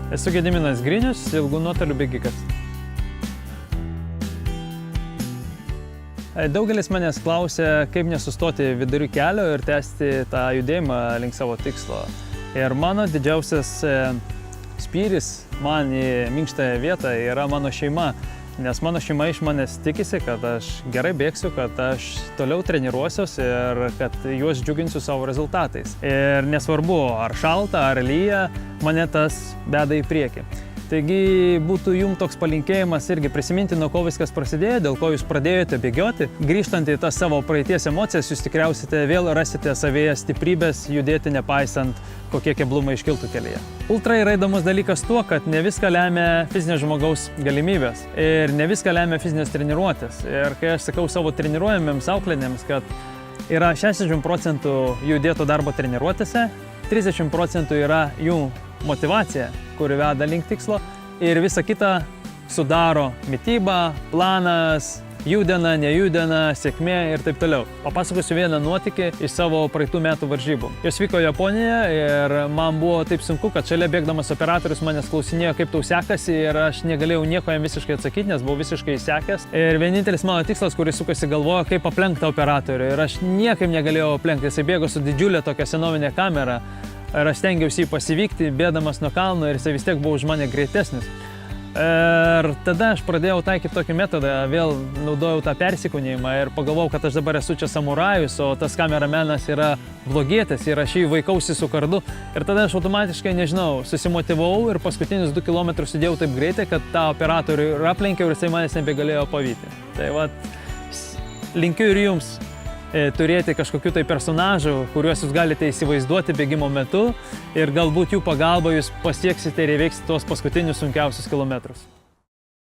Esu Gediminas Grinius, ilgų nuotolių bėgikas. Daugelis manęs klausia, kaip nesustoti vidury kelio ir tęsti tą judėjimą link savo tikslo. Ir mano didžiausias spyris man į minkštąją vietą yra mano šeima. Nes mano šeima iš manęs tikisi, kad aš gerai bėgsiu, kad aš toliau treniruosiuos ir kad juos džiuginsiu savo rezultatais. Ir nesvarbu, ar šalta, ar lyja, mane tas beda į priekį. Taigi būtų jums toks palinkėjimas irgi prisiminti, nuo ko viskas prasidėjo, dėl ko jūs pradėjote bėgioti. Grįžtant į tas savo praeities emocijas, jūs tikriausiai vėl rasite savyje stiprybės judėti nepaisant, kokie keblumai iškiltų kelyje. Ultra yra įdomus dalykas tuo, kad ne viską lemia fizinio žmogaus galimybės ir ne viską lemia fizinės treniruotės. Ir kai aš sakau savo treniruojamiems auklėtiniams, kad yra 60% jų įdėto darbo treniruotėse, 30% yra jų motyvacija, kuri veda link tikslo, ir visa kita sudaro mityba, planas, judena, nejudena, sėkmė ir taip toliau. Papasakosiu vieną nuotykį iš savo praeitų metų varžybų. Jos vyko Japonijoje ir man buvo taip sunku, kad šalia bėgdamas operatorius manęs klausinėjo, kaip tau sekasi, ir aš negalėjau nieko jam visiškai atsakyti, nes buvau visiškai įsekęs. Ir vienintelis mano tikslas, kuris sukasi galvoje, kaip aplenkti operatorių. Ir aš niekaip negalėjau aplenkti. Jisai bėgo su didžiulė tokia senovinė kamera. Ir aš stengiausi jį pasivykti, bėdamas nuo kalno, ir jisai vis tiek buvo už mane greitesnis. Ir tada aš pradėjau taikyti tokį metodą, vėl naudojau tą persikūnijimą ir pagalvojau, kad aš dabar esu čia samurajus, o tas kameramenas yra blogietis ir aš jį vaikausi su kardu. Ir tada aš automatiškai, nežinau, susimotyvavau ir paskutinius 2 kilometrus judėjau taip greitai, kad tą operatorių ir aplenkiau ir jisai manęs nebegalėjo pavyti. Tai vat, linkiu ir jums turėti kažkokių tai personažų, kuriuos jūs galite įsivaizduoti bėgimo metu, ir galbūt jų pagalba jūs pasieksite ir įveiksite tuos paskutinius sunkiausius kilometrus.